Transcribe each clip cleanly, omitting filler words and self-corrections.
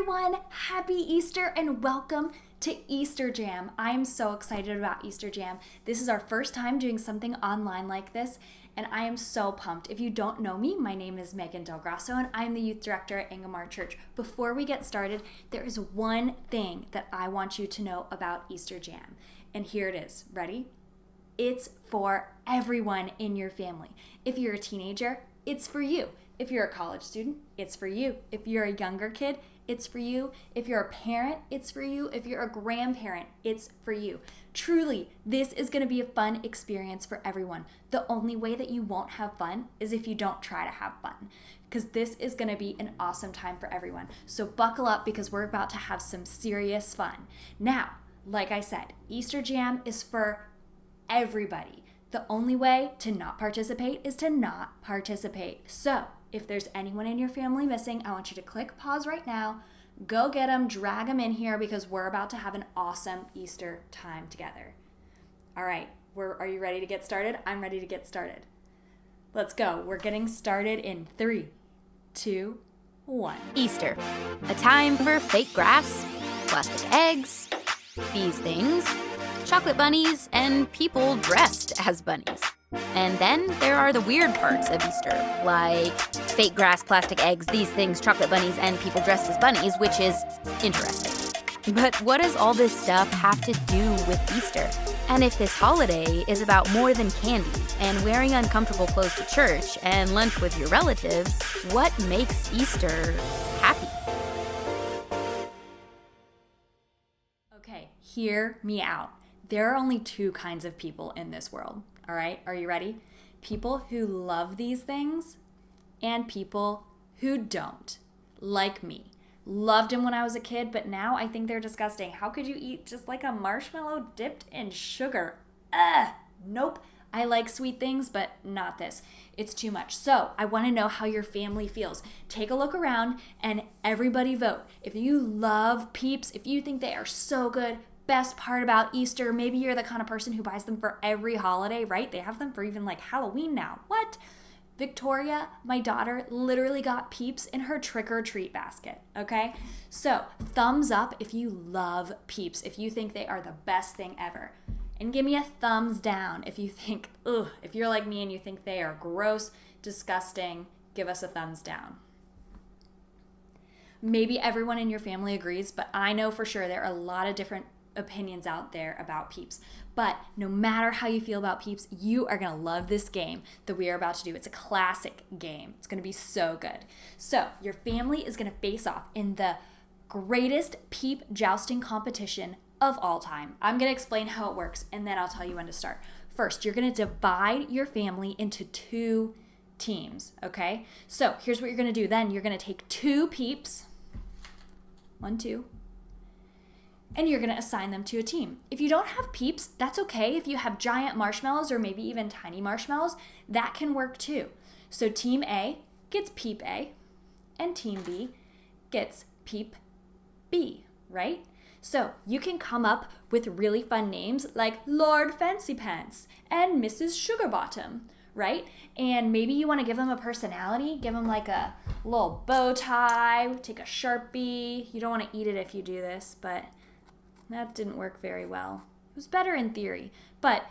everyone, happy Easter and welcome to Easter Jam. I'm so excited about Easter Jam. This is our first time doing something online like this, and I am so pumped. If you don't know me, my name is Megan Del Grasso, and I'm the youth director at Ingomar Church. Before we get started, there is one thing that I want you to know about Easter Jam, and here it is. Ready? It's for everyone in your family. If you're a teenager, it's for you. If you're a college student, it's for you. If you're a younger kid, it's for you. If you're a parent, it's for you. If you're a grandparent, it's for you. Truly, this is going to be a fun experience for everyone. The only way that you won't have fun is if you don't try to have fun, because this is going to be an awesome time for everyone. So buckle up because we're about to have some serious fun. Now, like I said, Easter Jam is for everybody. The only way to not participate is to not participate. So, if there's anyone in your family missing, I want you to click pause right now, go get them, drag them in here because we're about to have an awesome Easter time together. All right, are you ready to get started? I'm ready to get started. Let's go. We're getting started in 3, 2, 1. Easter, a time for fake grass, plastic eggs, these things, chocolate bunnies, and people dressed as bunnies. And then there are the weird parts of Easter, like fake grass, plastic eggs, these things, chocolate bunnies, and people dressed as bunnies, which is interesting. But what does all this stuff have to do with Easter? And if this holiday is about more than candy and wearing uncomfortable clothes to church and lunch with your relatives, what makes Easter happy? Okay, hear me out. There are only 2 kinds of people in this world. All right, are you ready? People who love these things and people who don't, like me. Loved them when I was a kid, but now I think they're disgusting. How could you eat just like a marshmallow dipped in sugar? Nope. I like sweet things, but not this. It's too much. So I want to know how your family feels. Take a look around and everybody vote. If you love Peeps, if you think they are so good, best part about Easter, maybe you're the kind of person who buys them for every holiday, right? They have them for even like Halloween now. What? Victoria, my daughter, literally got Peeps in her trick-or-treat basket, okay? So thumbs up if you love Peeps, if you think they are the best thing ever. And give me a thumbs down if you think, if you're like me and you think they are gross, disgusting, give us a thumbs down. Maybe everyone in your family agrees, but I know for sure there are a lot of different opinions out there about Peeps. But no matter how you feel about Peeps, you are going to love this game that we are about to do. It's a classic game. It's going to be so good. So your family is going to face off in the greatest Peep jousting competition of all time. I'm going to explain how it works, and then I'll tell you when to start. First, you're going to divide your family into 2 teams, okay? So here's what you're going to do then. You're going to take 2 Peeps, 1, 2, and you're going to assign them to a team. If you don't have Peeps, that's okay. If you have giant marshmallows or maybe even tiny marshmallows, that can work too. So Team A gets Peep A, and Team B gets Peep B, right? So you can come up with really fun names like Lord Fancy Pants and Mrs. Sugarbottom, right? And maybe you want to give them a personality, give them like a little bow tie, take a Sharpie. You don't want to eat it if you do this, but that didn't work very well. It was better in theory, but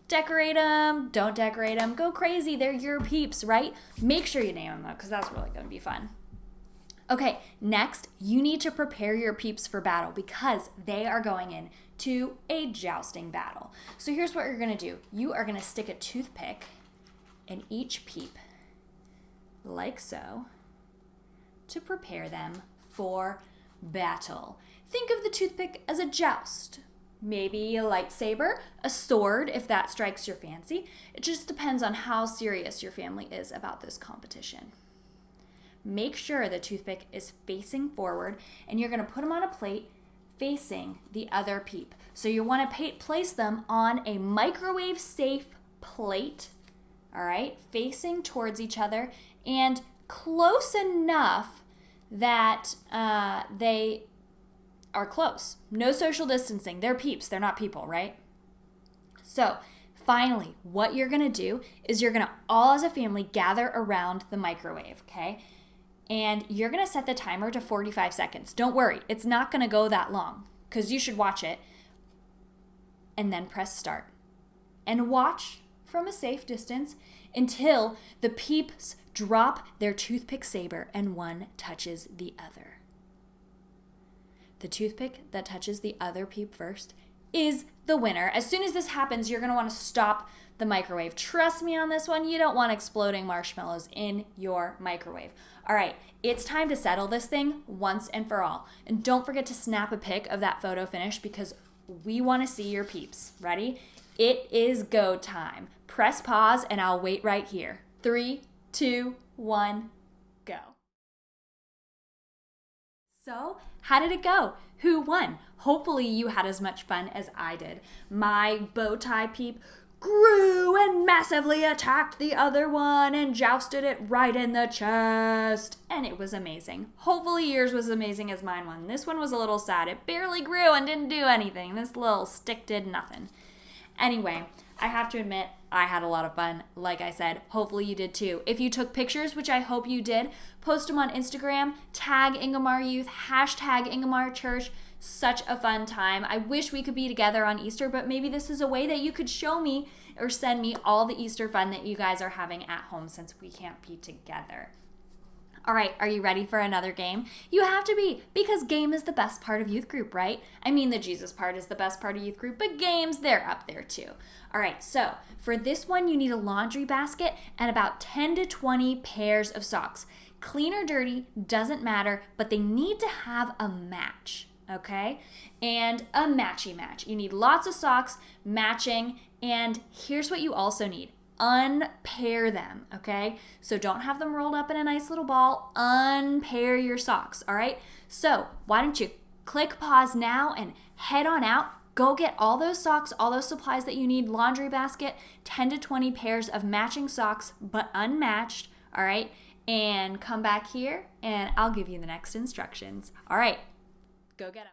decorate them, don't decorate them, go crazy. They're your Peeps, right? Make sure you name them though, because that's really going to be fun. Okay, next, you need to prepare your Peeps for battle because they are going in to a jousting battle. So here's what you're going to do. You are going to stick a toothpick in each Peep, like so, to prepare them for battle. Think of the toothpick as a joust. Maybe a lightsaber, a sword if that strikes your fancy. It just depends on how serious your family is about this competition. Make sure the toothpick is facing forward and you're going to put them on a plate facing the other Peep. So you want to place them on a microwave safe plate, all right, facing towards each other and close enough that they are close. No social distancing. They're Peeps. They're not people, right? So finally, what you're going to do is you're going to all as a family gather around the microwave, okay? and you're going to set the timer to 45 seconds. Don't worry, it's not going to go that long because you should watch it. And then press start. And watch from a safe distance until the peeps drop their toothpick saber and one touches the other. The toothpick that touches the other peep first is the winner. As soon as this happens, you're going to want to stop the microwave. Trust me on this one, you don't want exploding marshmallows in your microwave. All right, it's time to settle this thing once and for all. And don't forget to snap a pic of that photo finish because we want to see your peeps. Ready? It is go time. Press pause and I'll wait right here. 3, 2, 1, go. So, how did it go? Who won? Hopefully you had as much fun as I did. My bow tie peep grew and massively attacked the other one and jousted it right in the chest. And it was amazing. Hopefully yours was amazing as mine was. This one was a little sad. It barely grew and didn't do anything. This little stick did nothing. Anyway, I have to admit, I had a lot of fun. Like I said, hopefully you did too. If you took pictures, which I hope you did, post them on Instagram, tag Ingomar Youth, hashtag Ingomar Church. Such a fun time. I wish we could be together on Easter, but maybe this is a way that you could show me or send me all the Easter fun that you guys are having at home since we can't be together. All right, are you ready for another game? You have to be, because game is the best part of youth group, right? I mean, the Jesus part is the best part of youth group, but games, they're up there too. All right, so for this one, you need a laundry basket and about 10 to 20 pairs of socks. Clean or dirty, doesn't matter, but they need to have a match. Okay, and a matchy match. You need lots of socks matching, and here's what you also need. Unpair them, okay? So don't have them rolled up in a nice little ball. Unpair your socks, all right? So why don't you click pause now and head on out. Go get all those socks, all those supplies that you need, laundry basket, 10 to 20 pairs of matching socks, but unmatched, all right? And come back here, and I'll give you the next instructions. All right. Go get them.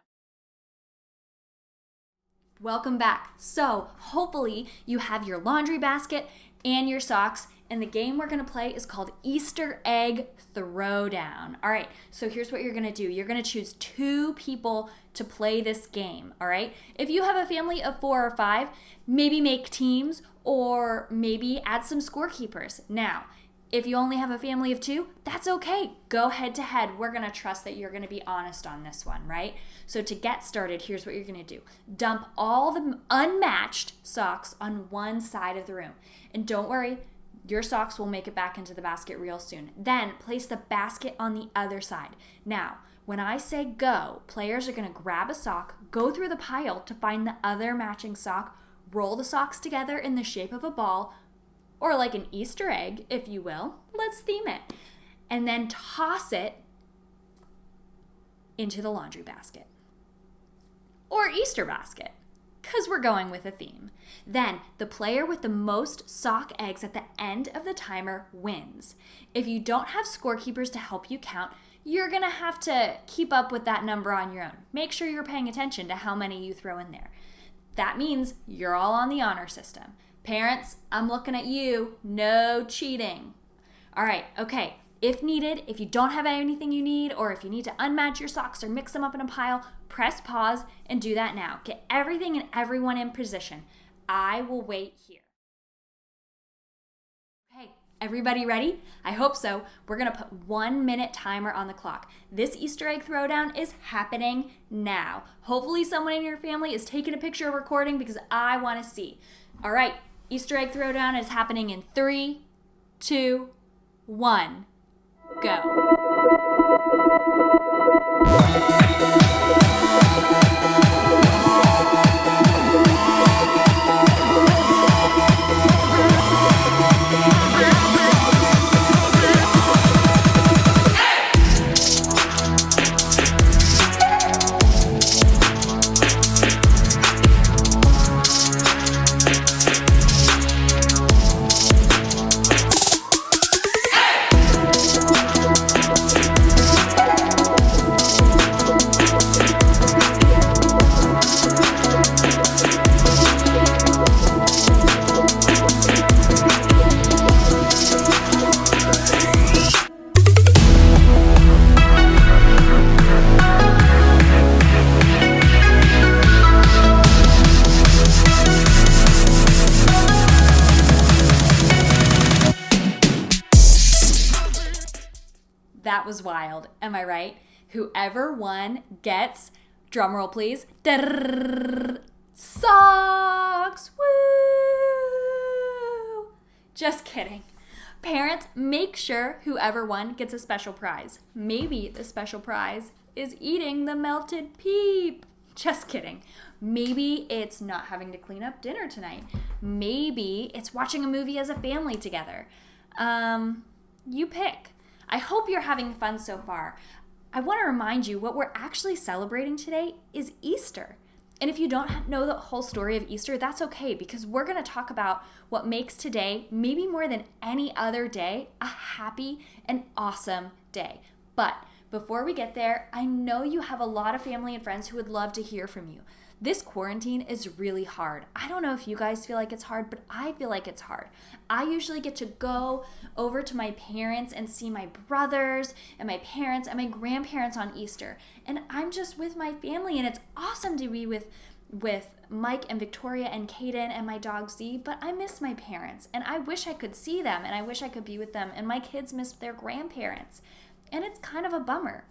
Welcome back. So hopefully you have your laundry basket and your socks, and the game we're going to play is called Easter Egg Throwdown. All right, so here's what you're going to do. You're going to choose 2 people to play this game, all right? If you have a family of 4 or 5, maybe make teams or maybe add some scorekeepers. Now, if you only have a family of 2, that's okay. Go head to head. We're going to trust that you're going to be honest on this one, right? So to get started, here's what you're going to do. Dump all the unmatched socks on one side of the room. And don't worry, your socks will make it back into the basket real soon. Then place the basket on the other side. Now, when I say go, players are going to grab a sock, go through the pile to find the other matching sock, roll the socks together in the shape of a ball, or like an Easter egg, if you will. Let's theme it. And then toss it into the laundry basket. Or Easter basket, because we're going with a theme. Then the player with the most sock eggs at the end of the timer wins. If you don't have scorekeepers to help you count, you're going to have to keep up with that number on your own. Make sure you're paying attention to how many you throw in there. That means you're all on the honor system. Parents, I'm looking at you. No cheating. All right, okay. If needed, if you don't have anything you need, or if you need to unmatch your socks or mix them up in a pile, press pause and do that now. Get everything and everyone in position. I will wait here. Okay, everybody ready? I hope so. We're going to put 1 minute timer on the clock. This Easter egg throwdown is happening now. Hopefully someone in your family is taking a picture or recording because I want to see. All right, Easter egg throwdown is happening in 3, 2, 1, go. was wild. Am I right? Whoever won gets, drumroll please, socks. Woo! Just kidding. Parents, make sure whoever won gets a special prize. Maybe the special prize is eating the melted Peep. Just kidding. Maybe it's not having to clean up dinner tonight. Maybe it's watching a movie as a family together. You pick. I hope you're having fun so far. I want to remind you what we're actually celebrating today is Easter. And if you don't know the whole story of Easter, that's okay, because we're going to talk about what makes today, maybe more than any other day, a happy and awesome day. But before we get there, I know you have a lot of family and friends who would love to hear from you. This quarantine is really hard. I don't know if you guys feel like it's hard, but I feel like it's hard. I usually get to go over to my parents and see my brothers and my parents and my grandparents on Easter. And I'm just with my family, and it's awesome to be with Mike and Victoria and Kaden and my dog Z, but I miss my parents, and I wish I could see them, and I wish I could be with them, and my kids miss their grandparents. And it's kind of a bummer.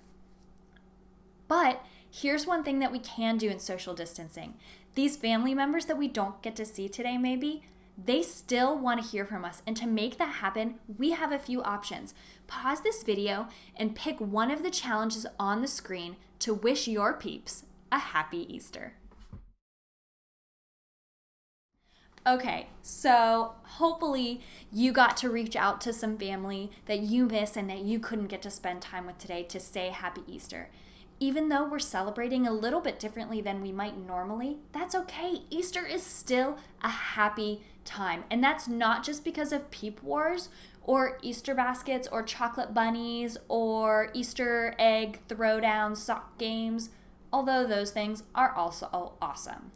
But here's one thing that we can do in social distancing. These family members that we don't get to see today, maybe, they still want to hear from us. And to make that happen, we have a few options. Pause this video and pick one of the challenges on the screen to wish your peeps a happy Easter. Okay, so hopefully you got to reach out to some family that you miss and that you couldn't get to spend time with today to say happy Easter. Even though we're celebrating a little bit differently than we might normally, that's okay. Easter is still a happy time. And that's not just because of Peep Wars or Easter baskets or chocolate bunnies or Easter egg throwdown sock games, although those things are also awesome.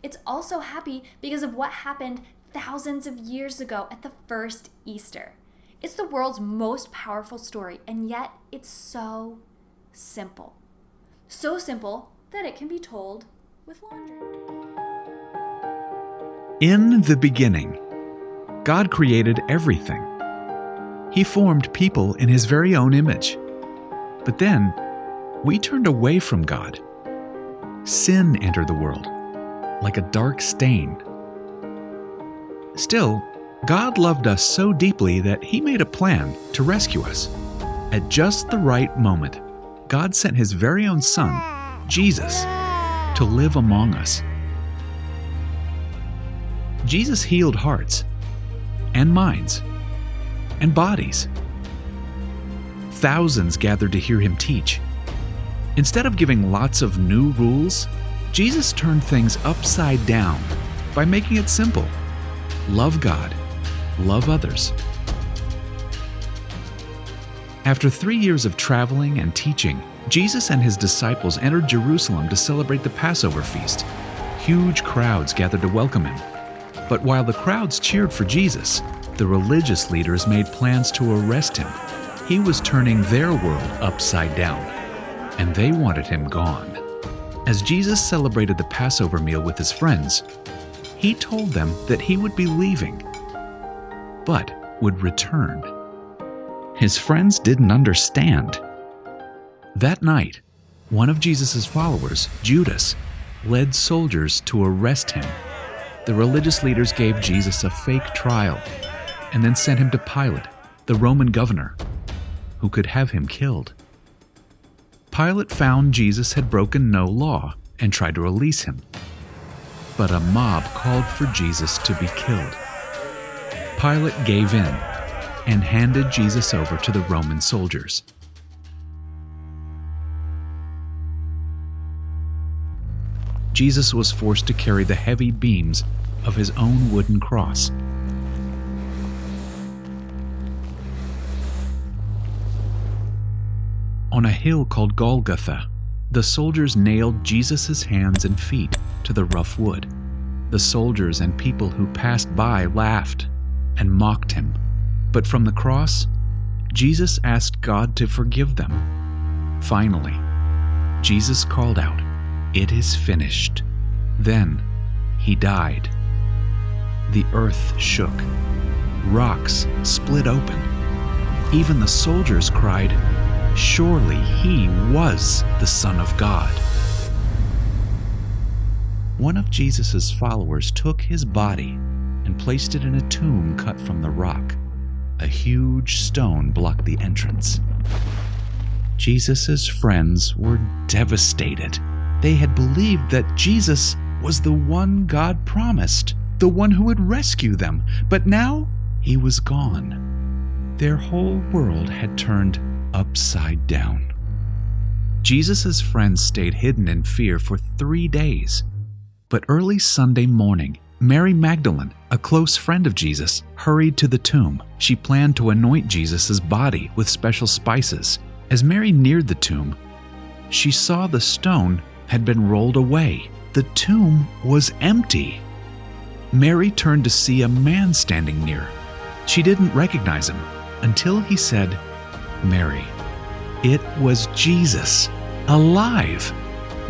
It's also happy because of what happened thousands of years ago at the first Easter. It's the world's most powerful story, and yet it's so simple. So simple that it can be told with laundry. In the beginning, God created everything. He formed people in His very own image. But then, we turned away from God. Sin entered the world, like a dark stain. Still, God loved us so deeply that He made a plan to rescue us. At just the right moment, God sent His very own Son, Jesus, to live among us. Jesus healed hearts and minds and bodies. Thousands gathered to hear Him teach. Instead of giving lots of new rules, Jesus turned things upside down by making it simple. Love God, love others. After 3 years of traveling and teaching, Jesus and His disciples entered Jerusalem to celebrate the Passover feast. Huge crowds gathered to welcome Him. But while the crowds cheered for Jesus, the religious leaders made plans to arrest Him. He was turning their world upside down, and they wanted Him gone. As Jesus celebrated the Passover meal with His friends, He told them that He would be leaving, but would return. His friends didn't understand. That night, one of Jesus' followers, Judas, led soldiers to arrest Him. The religious leaders gave Jesus a fake trial and then sent Him to Pilate, the Roman governor, who could have Him killed. Pilate found Jesus had broken no law and tried to release Him. But a mob called for Jesus to be killed. Pilate gave in and handed Jesus over to the Roman soldiers. Jesus was forced to carry the heavy beams of His own wooden cross. On a hill called Golgotha, the soldiers nailed Jesus' hands and feet to the rough wood. The soldiers and people who passed by laughed and mocked Him. But from the cross, Jesus asked God to forgive them. Finally, Jesus called out, "It is finished." Then He died. The earth shook. Rocks split open. Even the soldiers cried, Surely he was the Son of God. One of Jesus' followers took his body and placed it in a tomb cut from the rock. A huge stone blocked the entrance. Jesus' friends were devastated. They had believed that Jesus was the one God promised, the one who would rescue them, but now he was gone. Their whole world had turned upside down. Jesus' friends stayed hidden in fear for 3 days. But early Sunday morning, Mary Magdalene, a close friend of Jesus, hurried to the tomb. She planned to anoint Jesus' body with special spices. As Mary neared the tomb, she saw the stone had been rolled away. The tomb was empty. Mary turned to see a man standing near. She didn't recognize him until he said, "Mary." It was Jesus, alive.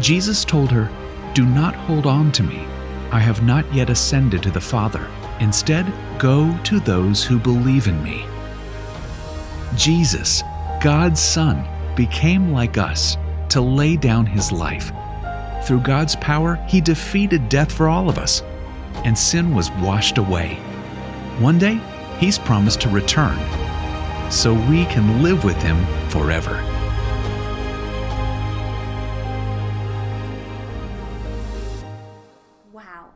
Jesus told her, "Do not hold on to me. I have not yet ascended to the Father. Instead, go to those who believe in me." Jesus, God's Son, became like us to lay down his life. Through God's power, he defeated death for all of us, and sin was washed away. One day, he's promised to return, so we can live with him forever. Wow.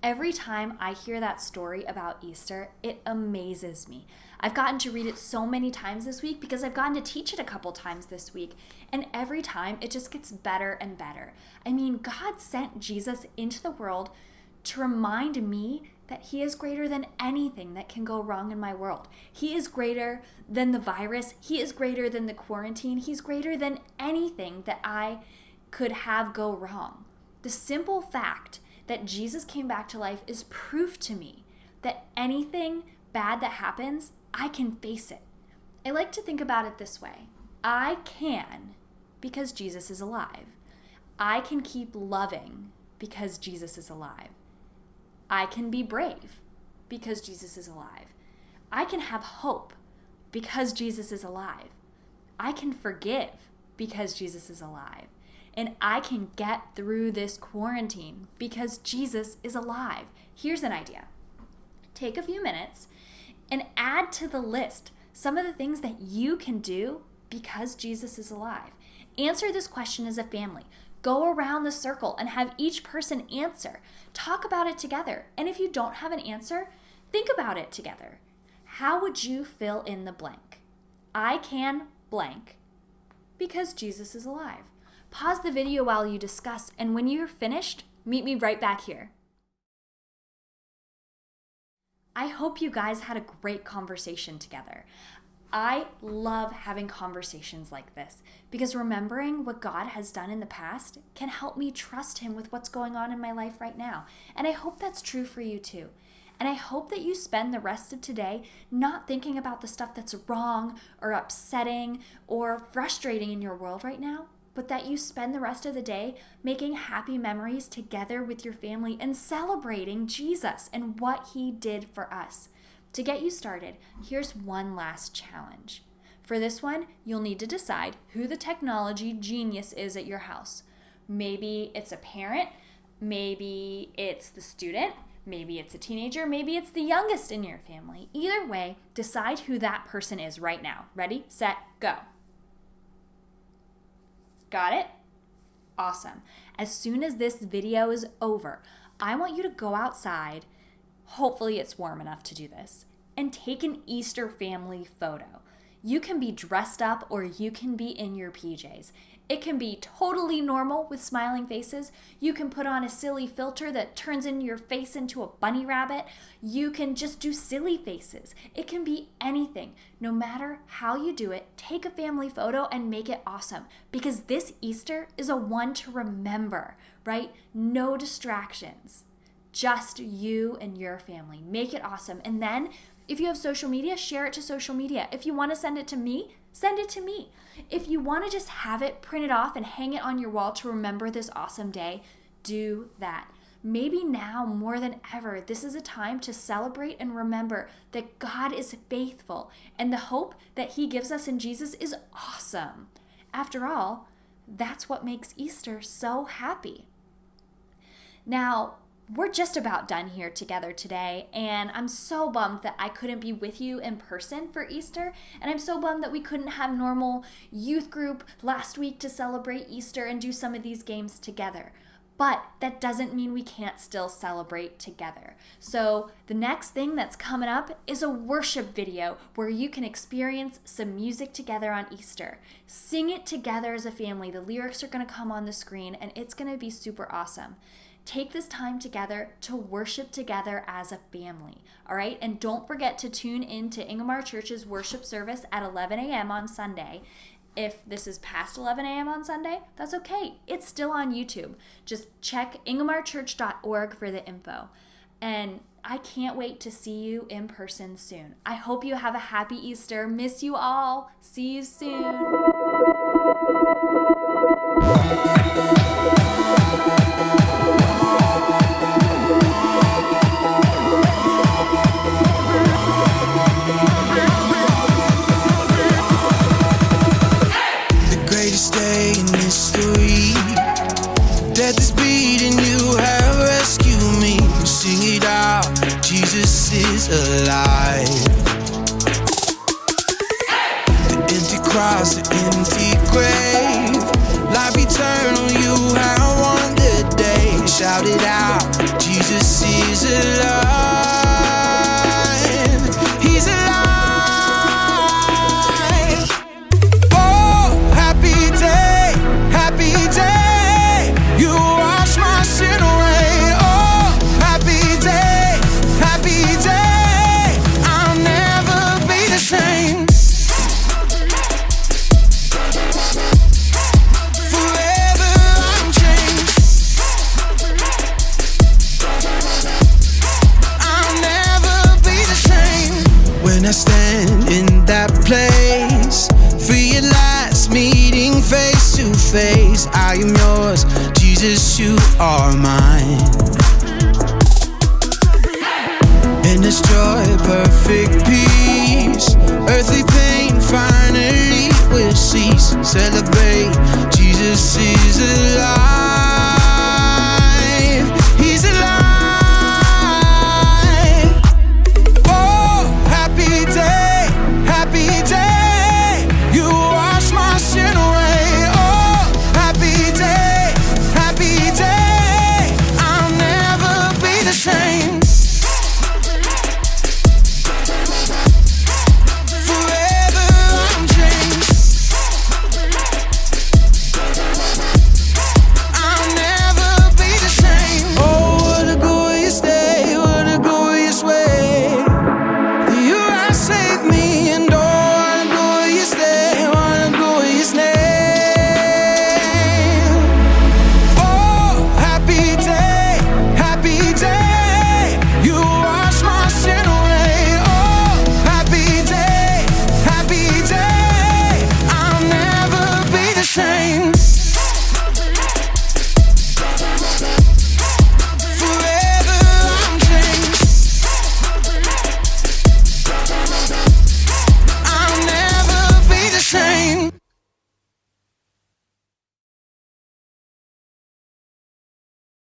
Every time I hear that story about Easter, it amazes me. I've gotten to read it so many times this week because I've gotten to teach it a couple times this week. And every time it just gets better and better. I mean, God sent Jesus into the world to remind me that he is greater than anything that can go wrong in my world. He is greater than the virus. He is greater than the quarantine. He's greater than anything that I could have go wrong. The simple fact that Jesus came back to life is proof to me that anything bad that happens, I can face it. I like to think about it this way. I can because Jesus is alive. I can keep loving because Jesus is alive. I can be brave because Jesus is alive. I can have hope because Jesus is alive. I can forgive because Jesus is alive. And I can get through this quarantine because Jesus is alive. Here's an idea. Take a few minutes and add to the list some of the things that you can do because Jesus is alive. Answer this question as a family. Go around the circle and have each person answer. Talk about it together. And if you don't have an answer, think about it together. How would you fill in the blank? I can blank because Jesus is alive. Pause the video while you discuss, and when you're finished, meet me right back here. I hope you guys had a great conversation together. I love having conversations like this because remembering what God has done in the past can help me trust him with what's going on in my life right now. And I hope that's true for you too. And I hope that you spend the rest of today not thinking about the stuff that's wrong or upsetting or frustrating in your world right now, but that you spend the rest of the day making happy memories together with your family and celebrating Jesus and what he did for us. To get you started, here's one last challenge. For this one, you'll need to decide who the technology genius is at your house. Maybe it's a parent, maybe it's the student, maybe it's a teenager, maybe it's the youngest in your family. Either way, decide who that person is right now. Ready, set, go. Got it? Awesome. As soon as this video is over, I want you to go outside, hopefully it's warm enough to do this, and take an Easter family photo. You can be dressed up or you can be in your PJs. It can be totally normal with smiling faces. You can put on a silly filter that turns your face into a bunny rabbit. You can just do silly faces. It can be anything. No matter how you do it, take a family photo and make it awesome because this Easter is a one to remember, right? No distractions. Just you and your family. Make it awesome. And then if you have social media, share it to social media. If you want to send it to me, send it to me. If you want to just have it printed off and hang it on your wall to remember this awesome day, do that. maybe now more than ever, this is a time to celebrate and remember that God is faithful and the hope that he gives us in Jesus is awesome. After all, that's what makes Easter so happy. Now, we're just about done here together today, and I'm so bummed that I couldn't be with you in person for Easter, and I'm so bummed that we couldn't have normal youth group last week to celebrate Easter and do some of these games together. But that doesn't mean we can't still celebrate together. So the next thing that's coming up is a worship video where you can experience some music together on Easter. Sing it together as a family. The lyrics are going to come on the screen, and it's going to be super awesome. Take this time together to worship together as a family, all right? And don't forget to tune in to Ingomar Church's worship service at 11 a.m. on Sunday. If this is past 11 a.m. on Sunday, that's okay. It's still on YouTube. Just check ingomarchurch.org for the info. And I can't wait to see you in person soon. I hope you have a happy Easter. Miss you all. See you soon. Day in history, death is beating, you have rescued me. Sing it out, Jesus is alive. The empty cross, the empty grave, life eternal, you have won the day. Shout it out, Jesus is alive. He's alive. I stand in that place, realize meeting face to face. I am yours, Jesus, you are mine. In this joy, perfect peace, earthly pain finally will cease. Celebrate, Jesus